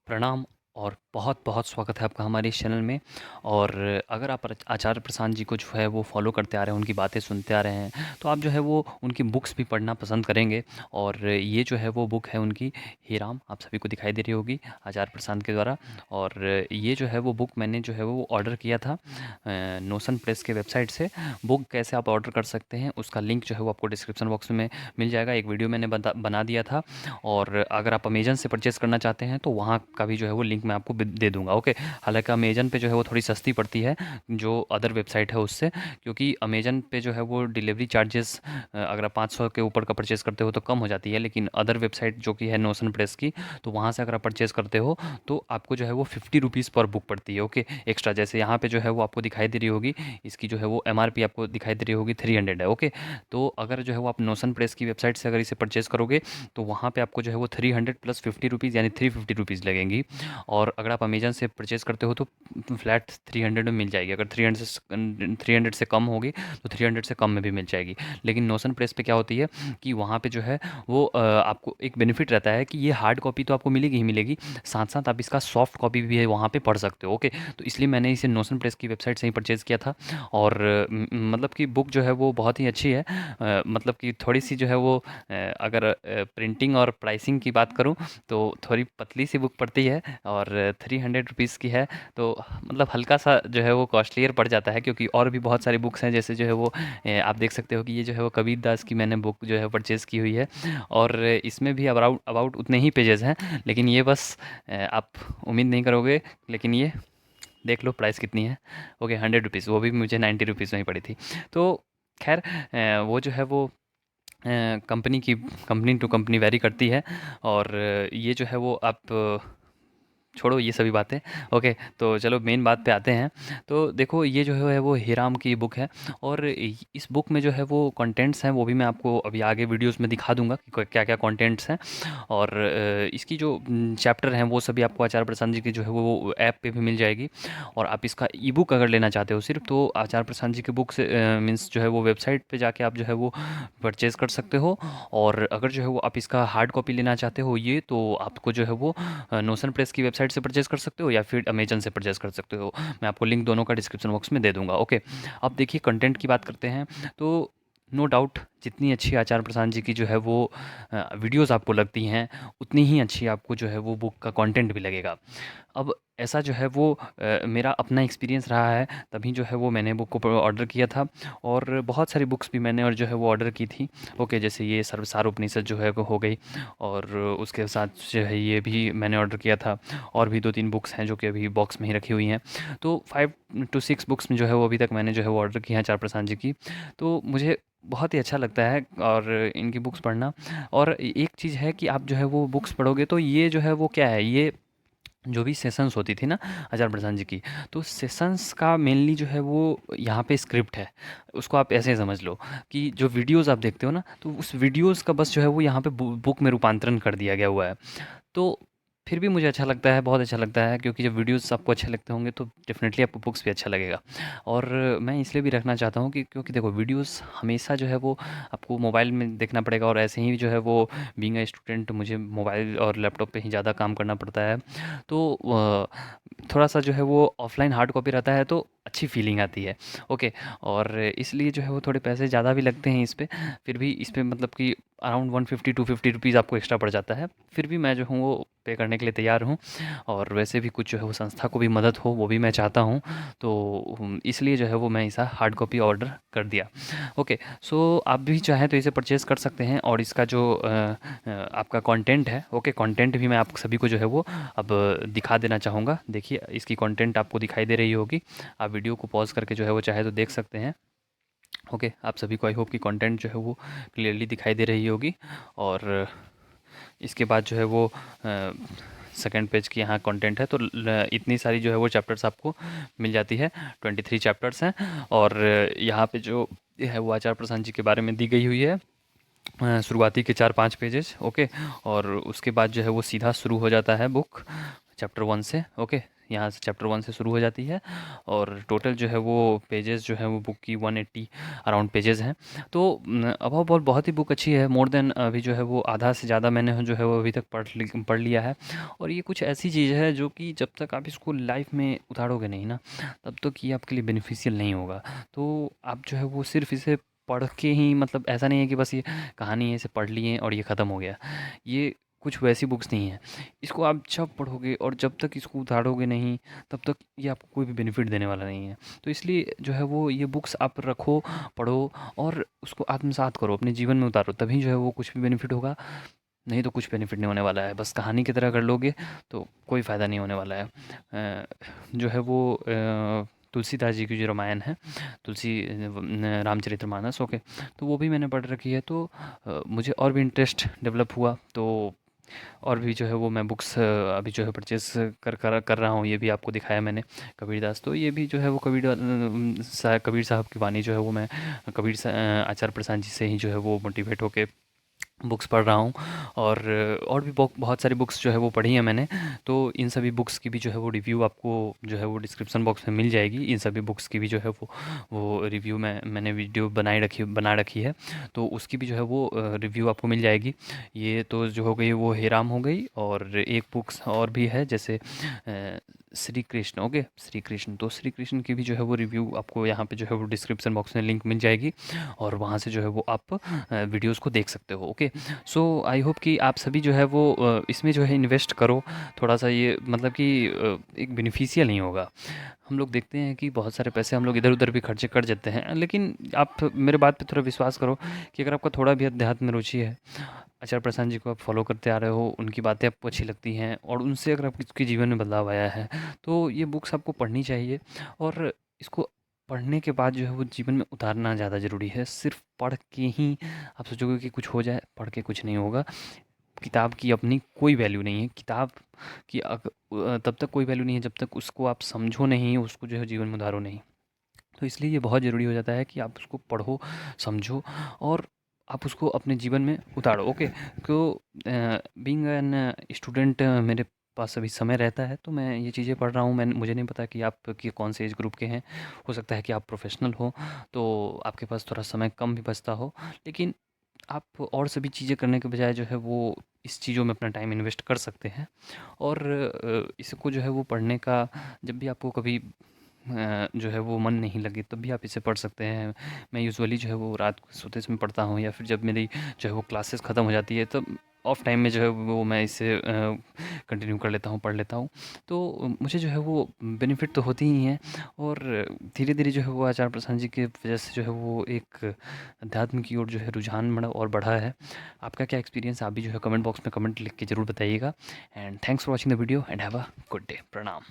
प्रणाम और बहुत-बहुत स्वागत है आपका हमारे इस चैनल में। और अगर आप आचार्य प्रशांत जी को जो है वो फ़ॉलो करते आ रहे हैं, उनकी बातें सुनते आ रहे हैं, तो आप जो है वो उनकी बुक्स भी पढ़ना पसंद करेंगे। और ये जो है वो बुक है उनकी हीराम, आप सभी को दिखाई दे रही होगी आचार्य प्रशांत के द्वारा। और ये जो है वो बुक मैंने जो है वो ऑर्डर किया था नोशन प्रेस के वेबसाइट से। बुक कैसे आप ऑर्डर कर सकते हैं उसका लिंक जो है वो आपको डिस्क्रिप्शन बॉक्स में मिल जाएगा। एक वीडियो मैंने बना दिया था। और अगर आप अमेज़न से परचेज़ करना चाहते हैं तो वहाँ का भी जो है वो लिंक मैं आपको दे दूँगा, ओके। हालाँकि अमेज़न पे जो है वो थोड़ी सस्ती पड़ती है जो अदर वेबसाइट है उससे, क्योंकि अमेज़न पे जो है वो डिलीवरी चार्जेस अगर आप 500 के ऊपर का परचेज़ करते हो तो कम हो जाती है। लेकिन अदर वेबसाइट जो कि है नोशन प्रेस की, तो वहाँ से अगर आप परचेज़ करते हो तो आपको जो है वो 50 रुपीज़ पर बुक पड़ती है, ओके, एक्स्ट्रा। जैसे यहाँ पे जो है वो आपको दिखाई दे रही होगी, इसकी जो है वो एमआरपी आपको दिखाई दे रही होगी 300 है, ओके। तो अगर जो है वो आप नोशन प्रेस की वेबसाइट से अगर इसे परचेज़ करोगे तो वहाँ पे आपको जो है वो 300 प्लस 50 रुपीज़ यानी 350 रुपीज़ लगेंगी। और अगर आप अमेज़न से परचेज़ करते हो तो फ्लैट 300 में मिल जाएगी। अगर 300 से कम होगी तो 300 से कम में भी मिल जाएगी। लेकिन नोशन प्रेस पे क्या होती है कि वहाँ पे जो है वो आपको एक बेनिफिट रहता है कि ये हार्ड कॉपी तो आपको मिलेगी ही मिलेगी, साथ-साथ आप इसका सॉफ्ट कॉपी भी है वहाँ पे पढ़ सकते हो, ओके। तो इसलिए मैंने इसे नोशन प्रेस की वेबसाइट से ही परचेज़ किया था। और मतलब कि बुक जो है वो बहुत ही अच्छी है। मतलब कि थोड़ी-सी जो है वो अगर प्रिंटिंग और प्राइसिंग की बात करूँ तो थोड़ी पतली सी बुक पड़ती है और 300 रुपीज़ की है। तो मतलब हल्का-सा जो है वो कॉस्टलियर पड़ जाता है, क्योंकि और भी बहुत सारी बुक्स हैं जैसे जो है वो आप देख सकते हो कि ये जो है वो कबीर दास की मैंने बुक जो है परचेज़ की हुई है। और इसमें भी अबाउट अबाउट उतने ही पेजेज़ हैं, लेकिन ये बस आप उम्मीद नहीं करोगे, लेकिन ये देख लो प्राइस कितनी है, ओके, 100 रुपीज़, वो भी मुझे 90 रुपीज़ में ही पड़ी थी। तो ख़ैर वो जो है वो कंपनी टू कंपनी वैरी करती है। और ये जो है वो आप छोड़ो ये सभी बातें, ओके। तो चलो मेन बात पे आते हैं। तो देखो ये जो है वो हीराम की बुक है। और इस बुक में जो है वो कंटेंट्स हैं वो भी मैं आपको अभी आगे वीडियोस में दिखा दूंगा कि क्या क्या कंटेंट्स हैं। और इसकी जो चैप्टर हैं वो सभी आपको आचार्य प्रसाद जी की जो है वो ऐप पे भी मिल जाएगी। और आप इसका ई बुक अगर लेना चाहते हो सिर्फ, तो आचार्य प्रसाद जी की बुक से मीन्स जो है वो वेबसाइट पे जाके आप जो है वो परचेज़ कर सकते हो। और अगर जो है वो आप इसका हार्ड कॉपी लेना चाहते हो ये, तो आपको जो है वो नोशन प्रेस की वेबसाइट से परचेज़ कर सकते हो या फिर अमेज़न से परचेज़ कर सकते हो। मैं आपको लिंक दोनों का डिस्क्रिप्शन बॉक्स में दे दूँगा, ओके। अब देखिए कंटेंट की बात करते हैं। तो नो डाउट जितनी अच्छी आचार्य प्रसाद जी की जो है वो वीडियोज़ आपको लगती हैं, उतनी ही अच्छी आपको जो है वो बुक का कंटेंट भी लगेगा। अब ऐसा जो है वो मेरा अपना एक्सपीरियंस रहा है, तभी जो है वो मैंने बुक को ऑर्डर किया था। और बहुत सारी बुक्स भी मैंने और जो है वो ऑर्डर की थी, ओके। जैसे ये सारोपनिषद जो है वो हो गई, और उसके साथ जो है ये भी मैंने ऑर्डर किया था। और भी 2-3 बुक्स हैं जो कि अभी बॉक्स में ही रखी हुई हैं। तो 5 टू 6 बुक्स में जो है वो अभी तक मैंने जो है वो ऑर्डर की हैं आचार्य प्रसाद जी की। तो मुझे बहुत ही अच्छा लगता है और इनकी बुक्स पढ़ना। और एक चीज़ है कि आप जो है वो बुक्स पढ़ोगे तो ये जो है वो क्या है, ये जो भी सेशंस होती थी ना आचार्य प्रसाद जी की, तो सेशंस का मेनली जो है वो यहाँ पे स्क्रिप्ट है। उसको आप ऐसे समझ लो कि जो वीडियोज़ आप देखते हो ना, तो उस वीडियोज़ का बस जो है वो यहाँ पे बुक में रूपांतरण कर दिया गया हुआ है। तो फिर भी मुझे अच्छा लगता है, बहुत अच्छा लगता है, क्योंकि जब वीडियोज़ आपको अच्छे लगते होंगे तो डेफ़िनेटली आपको बुक्स भी अच्छा लगेगा। और मैं इसलिए भी रखना चाहता हूँ कि क्योंकि देखो वीडियोज़ हमेशा जो है वो आपको मोबाइल में देखना पड़ेगा, और ऐसे ही जो है वो बीइंग अ स्टूडेंट मुझे मोबाइल और लैपटॉप पे ही ज़्यादा काम करना पड़ता है। तो थोड़ा-सा जो है वो ऑफ़लाइन हार्ड कॉपी रहता है तो अच्छी फ़ीलिंग आती है, ओके। और इसलिए जो है वो थोड़े पैसे ज़्यादा भी लगते हैं इस पे, फिर भी इस पे मतलब कि अराउंड 150 टू 50 रुपीज़ आपको एक्स्ट्रा पड़ जाता है। फिर भी मैं जो हूँ वो पे करने के लिए तैयार हूँ। और वैसे भी कुछ जो है वो संस्था को भी मदद हो वो भी मैं चाहता हूँ। तो इसलिए जो है वो मैं इसे हार्ड कॉपी ऑर्डर कर दिया, ओके। सो आप भी चाहें तो इसे परचेज़ कर सकते हैं। और इसका जो आपका कंटेंट है, ओके, कंटेंट भी मैं आप सभी को जो है वो अब दिखा देना चाहूँगा। देखिए इसकी कंटेंट आपको दिखाई दे रही होगी, आप वीडियो को पॉज़ करके जो है वो चाहे तो देख सकते हैं, ओके। आप सभी को आई होप कि कंटेंट जो है वो क्लियरली दिखाई दे रही होगी। और इसके बाद जो है वो सेकंड पेज की यहाँ कंटेंट है, तो इतनी सारी जो है वो चैप्टर्स आपको मिल जाती है। 23 चैप्टर्स हैं। और यहाँ पे जो है वो आचार्य प्रसाद जी के बारे में दी गई हुई है। शुरुआती के 4-5 पेजेज, ओके। और उसके बाद जो है वो सीधा शुरू हो जाता है बुक चैप्टर 1 से, ओके। यहाँ से चैप्टर 1 से शुरू हो जाती है और टोटल जो है वो पेजेस जो है वो बुक की 180 अराउंड पेजेस हैं। तो अबव ऑल बहुत ही बुक अच्छी है। मोर देन अभी जो है वो आधा से ज़्यादा मैंने जो है वो अभी तक पढ़ लिया है। और ये कुछ ऐसी चीज़ है जो कि जब तक आप इसको लाइफ में उतारोगे नहीं ना, तब तक ये आपके लिए बेनिफिशियल नहीं होगा। तो आप जो है वो सिर्फ इसे पढ़ के ही, मतलब ऐसा नहीं है कि बस ये कहानी है, इसे पढ़ लिए और ये ख़त्म हो गया। ये कुछ वैसी बुक्स नहीं है। इसको आप जब पढ़ोगे और जब तक इसको उतारोगे नहीं, तब तक ये आपको कोई भी बेनिफिट देने वाला नहीं है। तो इसलिए जो है वो ये बुक्स आप रखो, पढ़ो और उसको आत्मसात करो, अपने जीवन में उतारो, तभी जो है वो कुछ भी बेनिफिट होगा। नहीं तो कुछ बेनिफिट नहीं होने वाला है। बस कहानी की तरह कर लोगे तो कोई फ़ायदा नहीं होने वाला है। जो है वो तुलसीदास जी की जो रामायण है, तुलसी रामचरितमानस, ओके, तो वो भी मैंने पढ़ रखी है। तो मुझे और भी इंटरेस्ट डेवलप हुआ, तो और भी जो है वो मैं बुक्स अभी जो है परचेज़ कर रहा हूँ। ये भी आपको दिखाया मैंने कबीरदास, तो ये भी जो है वो कबीर साहब की वाणी जो है वो मैं आचार्य प्रसाद जी से ही जो है वो मोटिवेट होके बुक्स पढ़ रहा हूँ। और भी बहुत सारी बुक्स जो है वो पढ़ी हैं मैंने। तो इन सभी बुक्स की भी जो है वो रिव्यू आपको जो है वो डिस्क्रिप्शन बॉक्स में मिल जाएगी। इन सभी बुक्स की भी जो है वो रिव्यू मैंने वीडियो बना रखी है, तो उसकी भी जो है वो रिव्यू आपको मिल जाएगी। ये तो जो हो गई वो हेराम हो गई, और एक बुक्स और भी है जैसे श्री कृष्ण, ओके, श्री कृष्ण। तो श्री कृष्ण की भी जो है वो रिव्यू आपको यहाँ पे जो है वो डिस्क्रिप्शन बॉक्स में लिंक मिल जाएगी, और वहाँ से जो है वो आप वीडियोस को देख सकते हो। ओके, सो आई होप कि आप सभी जो है वो इसमें जो है इन्वेस्ट करो थोड़ा सा। ये मतलब कि एक बेनिफिशियल नहीं होगा। हम लोग देखते हैं कि बहुत सारे पैसे हम लोग इधर उधर भी खर्चे कर जाते हैं, लेकिन आप मेरे बात पे थोड़ा विश्वास करो कि अगर आपका थोड़ा भी अध्यात्म में रुचि है, आचार्य प्रशांत जी को आप फॉलो करते आ रहे हो, उनकी बातें आपको अच्छी लगती हैं और उनसे अगर आपके जीवन में बदलाव आया है, तो ये बुक्स आपको पढ़नी चाहिए। और इसको पढ़ने के बाद जो है वो जीवन में उतारना ज़्यादा ज़रूरी है। सिर्फ पढ़ के ही आप सोचोगे कि कुछ हो जाए, पढ़ के कुछ नहीं होगा। किताब की अपनी कोई वैल्यू नहीं है। किताब की तब तक कोई वैल्यू नहीं है जब तक उसको आप समझो नहीं, उसको जो है जीवन में उतारो नहीं। तो इसलिए ये बहुत ज़रूरी हो जाता है कि आप उसको पढ़ो, समझो और आप उसको अपने जीवन में उतारो। ओके, तो बीइंग एन स्टूडेंट मेरे पास अभी समय रहता है, तो मैं ये चीज़ें पढ़ रहा हूँ। मुझे नहीं पता कि आप कि कौन से एज ग्रुप के हैं। हो सकता है कि आप प्रोफेशनल हो, तो आपके पास थोड़ा समय कम भी बचता हो, लेकिन आप और सभी चीज़ें करने के बजाय जो है वो इस चीज़ों में अपना टाइम इन्वेस्ट कर सकते हैं। और इसको जो है वो पढ़ने का, जब भी आपको कभी जो है वो मन नहीं लगे, तब भी आप इसे पढ़ सकते हैं। मैं यूजुअली जो है वो रात को सोते समय पढ़ता हूँ, या फिर जब मेरी जो है वो क्लासेस ख़त्म हो जाती है, तब ऑफ टाइम में जो है वो मैं इसे कंटिन्यू कर लेता हूँ, पढ़ लेता हूँ। तो मुझे जो है वो बेनिफिट तो होती ही हैं, और धीरे-धीरे जो है वो आचार्य प्रशांत जी की वजह से जो है वो एक अध्यात्म की ओर जो है रुझान बड़ा और बढ़ा है। आपका क्या एक्सपीरियंस, आप भी जो है कमेंट बॉक्स में कमेंट लिख के ज़रूर बताइएगा। And thanks for watching the video and have a good day. प्रणाम।